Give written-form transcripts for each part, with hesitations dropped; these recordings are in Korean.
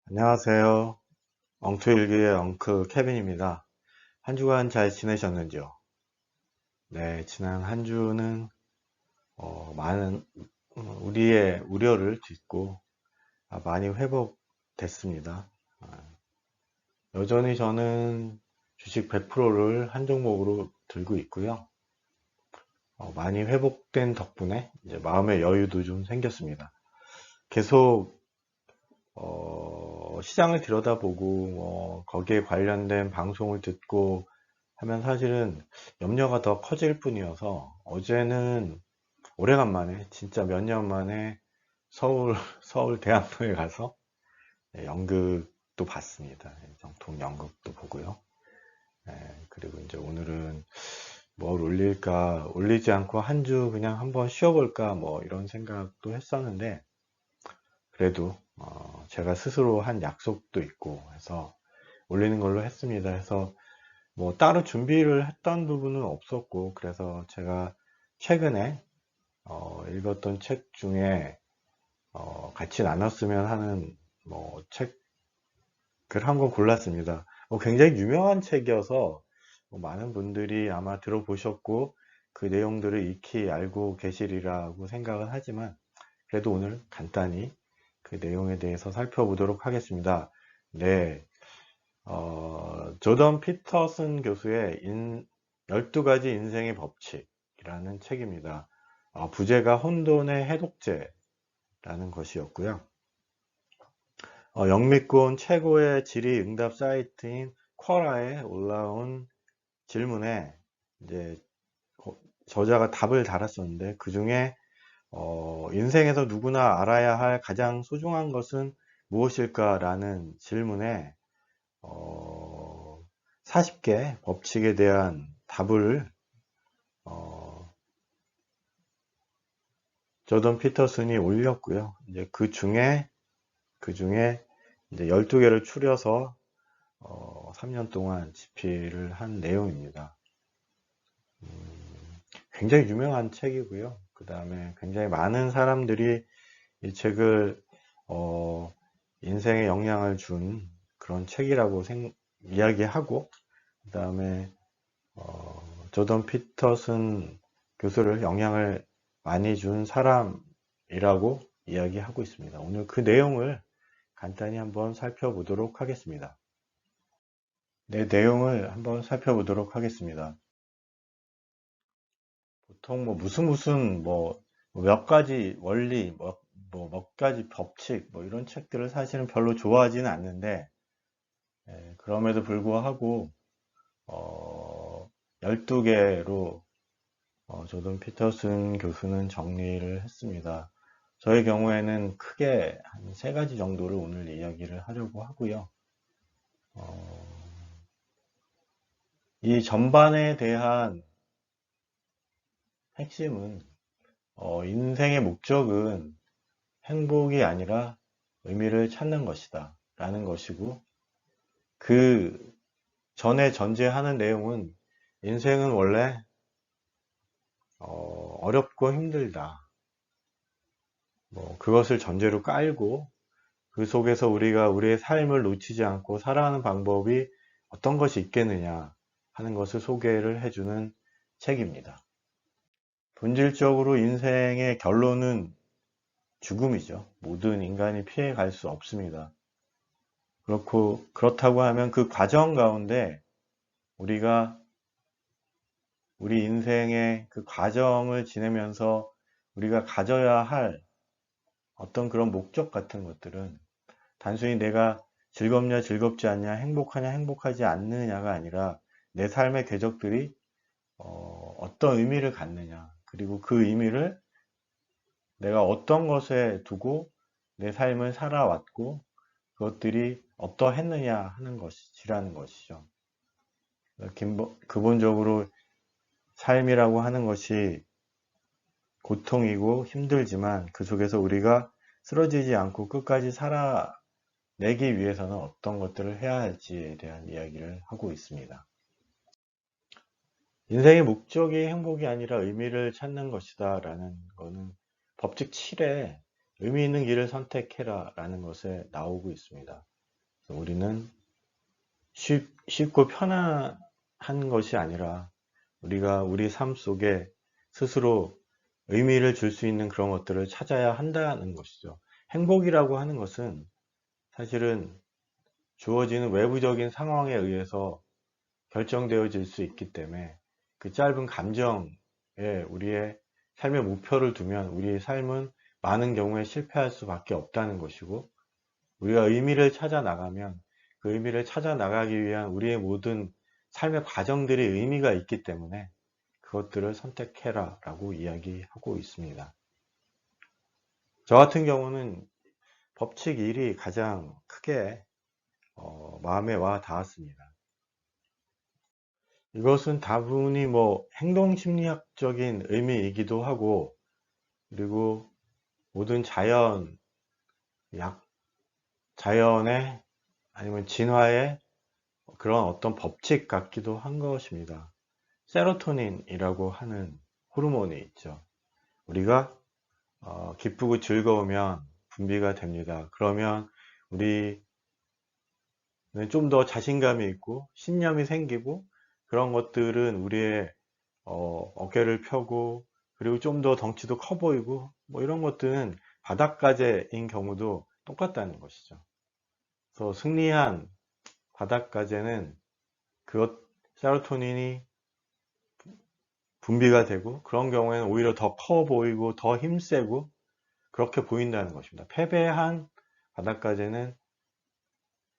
안녕하세요. 엉투일기의 엉크 케빈입니다. 한 주간 잘 지내셨는지요? 네, 지난 한 주는 많은 우리의 우려를 딛고 많이 회복됐습니다. 여전히 저는 주식 100%를 한 종목으로 들고 있고요. 많이 회복된 덕분에 이제 마음의 여유도 좀 생겼습니다. 계속 시장을 들여다보고 거기에 관련된 방송을 듣고 하면 사실은 염려가 더 커질 뿐이어서 어제는 오래간만에 진짜 몇 년 만에 서울 서울대학로에 가서 연극도 봤습니다. 정통 연극도 보고요. 그리고 이제 오늘은 뭘 올릴까 올리지 않고 한 주 그냥 한번 쉬어볼까 뭐 이런 생각도 했었는데 그래도 제가 스스로 한 약속도 있고 해서 올리는 걸로 했습니다. 해서 뭐 따로 준비를 했던 부분은 없었고 그래서 제가 최근에 읽었던 책 중에 같이 나눴으면 하는 뭐 책을 한 권 골랐습니다. 굉장히 유명한 책이어서 뭐 많은 분들이 아마 들어보셨고 그 내용들을 익히 알고 계시리라고 생각은 하지만 그래도 오늘 간단히 그 내용에 대해서 살펴보도록 하겠습니다. 네, 조던 피터슨 교수의 12가지 인생의 법칙이라는 책입니다. 부제가 혼돈의 해독제라는 것이었고요. 영미권 최고의 질의응답 사이트인 쿼라에 올라온 질문에 이제 저자가 답을 달았었는데 그 중에 인생에서 누구나 알아야 할 가장 소중한 것은 무엇일까라는 질문에 40개 법칙에 대한 답을 조던 피터슨이 올렸고요. 이제 그 중에 이제 12개를 추려서 3년 동안 집필을 한 내용입니다. 굉장히 유명한 책이고요. 그 다음에 굉장히 많은 사람들이 이 책을 인생에 영향을 준 그런 책이라고 이야기하고 그 다음에 조던 피터슨 교수를 영향을 많이 준 사람이라고 이야기하고 있습니다. 오늘 그 내용을 간단히 한번 살펴보도록 하겠습니다. 네, 내용을 한번 살펴보도록 하겠습니다. 보통 뭐 무슨 뭐 몇 가지 원리, 뭐 몇 가지 법칙, 뭐 이런 책들을 사실은 별로 좋아하지는 않는데, 그럼에도 불구하고, 12개로 조던 피터슨 교수는 정리를 했습니다. 저의 경우에는 크게 한 세 가지 정도를 오늘 이야기를 하려고 하고요. 이 전반에 대한 핵심은 인생의 목적은 행복이 아니라 의미를 찾는 것이다 라는 것이고 그 전에 전제하는 내용은 인생은 원래 어렵고 힘들다. 뭐 그것을 전제로 깔고 그 속에서 우리가 우리의 삶을 놓치지 않고 살아가는 방법이 어떤 것이 있겠느냐 하는 것을 소개를 해주는 책입니다. 본질적으로 인생의 결론은 죽음이죠. 모든 인간이 피해갈 수 없습니다. 그렇다고 하면 그 과정 가운데 우리가 우리 인생의 그 과정을 지내면서 우리가 가져야 할 어떤 그런 목적 같은 것들은 단순히 내가 즐겁냐 즐겁지 않냐 행복하냐 행복하지 않느냐가 아니라 내 삶의 궤적들이 어떤 의미를 갖느냐 그리고 그 의미를 내가 어떤 것에 두고 내 삶을 살아왔고 그것들이 어떠했느냐 하는 것이라는 것이죠. 기본적으로 삶이라고 하는 것이 고통이고 힘들지만 그 속에서 우리가 쓰러지지 않고 끝까지 살아내기 위해서는 어떤 것들을 해야 할지에 대한 이야기를 하고 있습니다. 인생의 목적이 행복이 아니라 의미를 찾는 것이다 라는 것은 법칙 7에 의미 있는 길을 선택해라 라는 것에 나오고 있습니다. 우리는 쉽고 편안한 것이 아니라 우리가 우리 삶 속에 스스로 의미를 줄 수 있는 그런 것들을 찾아야 한다는 것이죠. 행복이라고 하는 것은 사실은 주어지는 외부적인 상황에 의해서 결정되어질 수 있기 때문에 그 짧은 감정에 우리의 삶의 목표를 두면 우리의 삶은 많은 경우에 실패할 수밖에 없다는 것이고, 우리가 의미를 찾아 나가면 그 의미를 찾아 나가기 위한 우리의 모든 삶의 과정들이 의미가 있기 때문에 그것들을 선택해라 라고 이야기하고 있습니다. 저 같은 경우는 법칙 1이 가장 크게 마음에 와 닿았습니다. 이것은 다분히 행동심리학적인 의미이기도 하고, 그리고 모든 자연의 아니면 진화의 그런 어떤 법칙 같기도 한 것입니다. 세로토닌이라고 하는 호르몬이 있죠. 우리가 기쁘고 즐거우면 분비가 됩니다. 그러면 우리는 좀 더 자신감이 있고 신념이 생기고, 그런 것들은 우리의 어깨를 펴고, 그리고 좀 더 덩치도 커 보이고, 이런 것들은 바닷가재인 경우도 똑같다는 것이죠. 그래서 승리한 바닷가재는 세로토닌이 분비가 되고, 그런 경우에는 오히려 더 커 보이고 더 힘세고 그렇게 보인다는 것입니다. 패배한 바닷가재는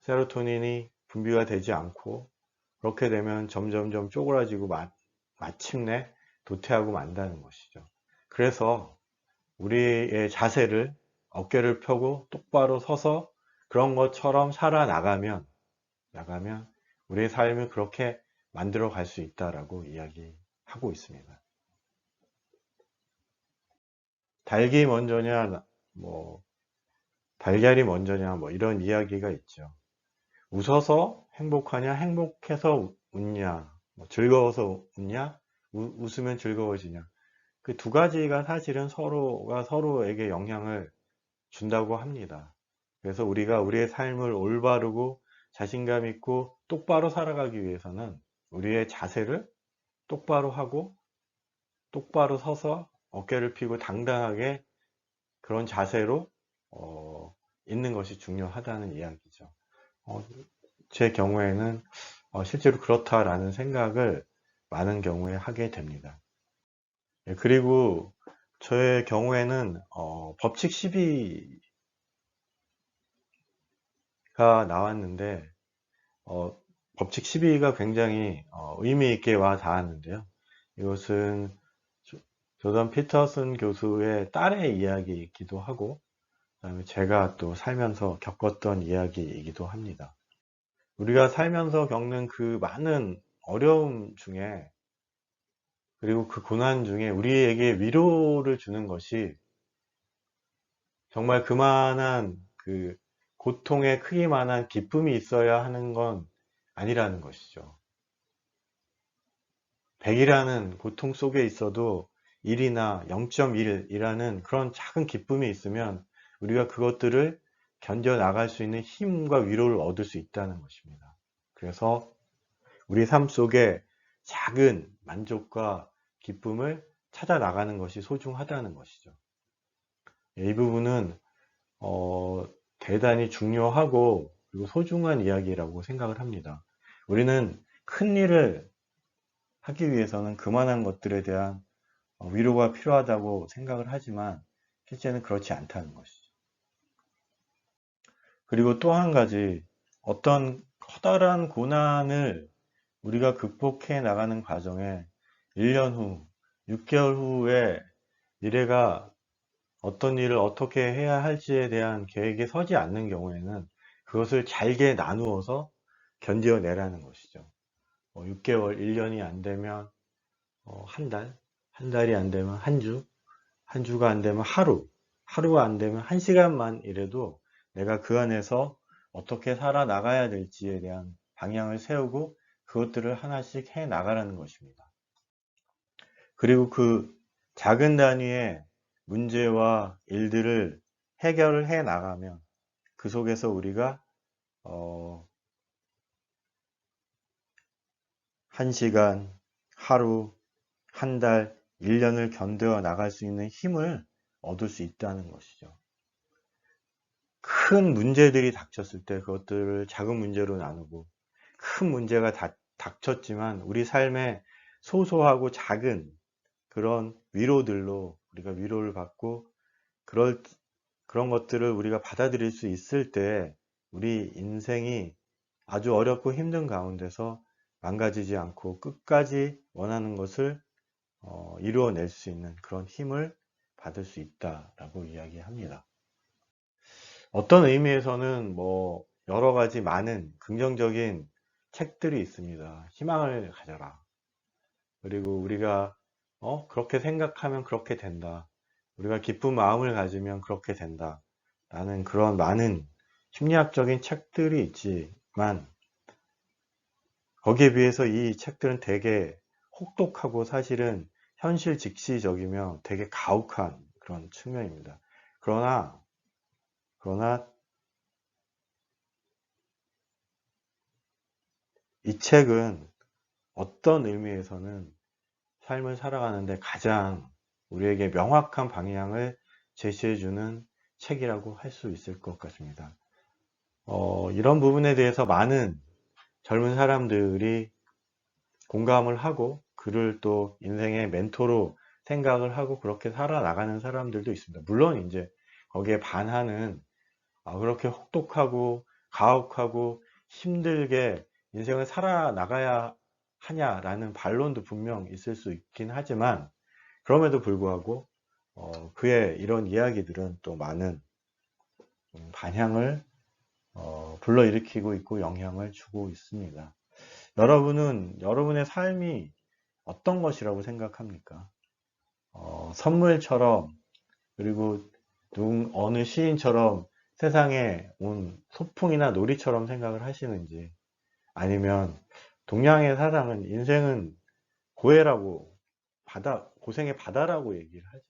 세로토닌이 분비가 되지 않고, 그렇게 되면 점점점 쪼그라지고 마침내 도태하고 만다는 것이죠. 그래서 우리의 자세를, 어깨를 펴고 똑바로 서서 그런 것처럼 살아나가면 우리의 삶을 그렇게 만들어 갈 수 있다라고 이야기하고 있습니다. 닭이 먼저냐, 달걀이 먼저냐, 이런 이야기가 있죠. 웃어서 행복하냐, 행복해서 웃냐, 즐거워서 웃냐, 웃으면 즐거워지냐. 그 두 가지가 사실은 서로가 서로에게 영향을 준다고 합니다. 그래서 우리가 우리의 삶을 올바르고 자신감 있고 똑바로 살아가기 위해서는 우리의 자세를 똑바로 하고, 똑바로 서서 어깨를 펴고 당당하게 그런 자세로 있는 것이 중요하다는 이야기죠. 제 경우에는 실제로 그렇다라는 생각을 많은 경우에 하게 됩니다. 그리고 저의 경우에는 법칙 12가 나왔는데, 법칙 12가 굉장히 의미 있게 와 닿았는데요. 이것은 조던 피터슨 교수의 딸의 이야기이기도 하고, 그다음에 제가 또 살면서 겪었던 이야기이기도 합니다. 우리가 살면서 겪는 그 많은 어려움 중에, 그리고 그 고난 중에 우리에게 위로를 주는 것이 정말 그만한 그 고통의 크기만한 기쁨이 있어야 하는 건 아니라는 것이죠. 100이라는 고통 속에 있어도 1이나 0.1이라는 그런 작은 기쁨이 있으면 우리가 그것들을 견뎌 나갈 수 있는 힘과 위로를 얻을 수 있다는 것입니다. 그래서 우리 삶 속에 작은 만족과 기쁨을 찾아 나가는 것이 소중하다는 것이죠. 이 부분은 대단히 중요하고 그리고 소중한 이야기라고 생각을 합니다. 우리는 큰 일을 하기 위해서는 그만한 것들에 대한 위로가 필요하다고 생각을 하지만 실제는 그렇지 않다는 것이죠. 그리고 또 한 가지, 어떤 커다란 고난을 우리가 극복해 나가는 과정에 1년 후, 6개월 후에 미래가 어떤 일을 어떻게 해야 할지에 대한 계획이 서지 않는 경우에는 그것을 잘게 나누어서 견뎌내라는 것이죠. 6개월, 1년이 안 되면 한 달, 한 달이 안 되면 한 주, 한 주가 안 되면 하루, 하루가 안 되면 한 시간만 이래도 내가 그 안에서 어떻게 살아나가야 될지에 대한 방향을 세우고 그것들을 하나씩 해 나가라는 것입니다. 그리고 그 작은 단위의 문제와 일들을 해결을 해 나가면 그 속에서 우리가 1시간, 하루, 한 달, 1년을 견뎌 나갈 수 있는 힘을 얻을 수 있다는 것이죠. 큰 문제들이 닥쳤을 때 그것들을 작은 문제로 나누고, 큰 문제가 닥쳤지만 우리 삶에 소소하고 작은 그런 위로들로 우리가 위로를 받고, 그런 것들을 우리가 받아들일 수 있을 때 우리 인생이 아주 어렵고 힘든 가운데서 망가지지 않고 끝까지 원하는 것을 이루어낼 수 있는 그런 힘을 받을 수 있다라고 이야기합니다. 어떤 의미에서는 뭐 여러 가지 많은 긍정적인 책들이 있습니다. 희망을 가져라. 그리고 우리가 그렇게 생각하면 그렇게 된다. 우리가 기쁜 마음을 가지면 그렇게 된다. 라는 그런 많은 심리학적인 책들이 있지만, 거기에 비해서 이 책들은 되게 혹독하고 사실은 현실 직시적이며 되게 가혹한 그런 측면입니다. 그러나 이 책은 어떤 의미에서는 삶을 살아가는데 가장 우리에게 명확한 방향을 제시해주는 책이라고 할 수 있을 것 같습니다. 이런 부분에 대해서 많은 젊은 사람들이 공감을 하고 그를 또 인생의 멘토로 생각을 하고 그렇게 살아나가는 사람들도 있습니다. 물론 이제 거기에 반하는 그렇게 혹독하고 가혹하고 힘들게 인생을 살아나가야 하냐라는 반론도 분명 있을 수 있긴 하지만, 그럼에도 불구하고 그의 이런 이야기들은 또 많은 반향을 불러일으키고 있고 영향을 주고 있습니다. 여러분은 여러분의 삶이 어떤 것이라고 생각합니까? 선물처럼, 그리고 어느 시인처럼 세상에 온 소풍이나 놀이처럼 생각을 하시는지, 아니면 동양의 사상은 인생은 고해라고, 고생의 바다라고 얘기를 하죠.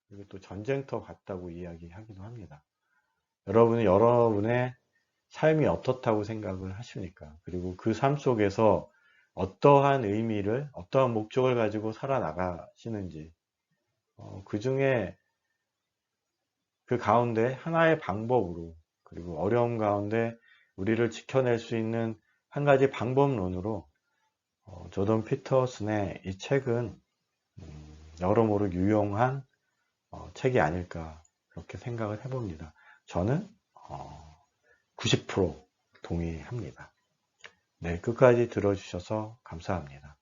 그리고 또 전쟁터 같다고 이야기하기도 합니다. 여러분은 여러분의 삶이 어떻다고 생각을 하십니까? 그리고 그 삶 속에서 어떠한 의미를, 어떠한 목적을 가지고 살아나가시는지, 그 중에 그 가운데 하나의 방법으로, 그리고 어려움 가운데 우리를 지켜낼 수 있는 한 가지 방법론으로 조던 피터슨의 이 책은 여러모로 유용한 책이 아닐까 그렇게 생각을 해봅니다. 저는 90% 동의합니다. 네, 끝까지 들어주셔서 감사합니다.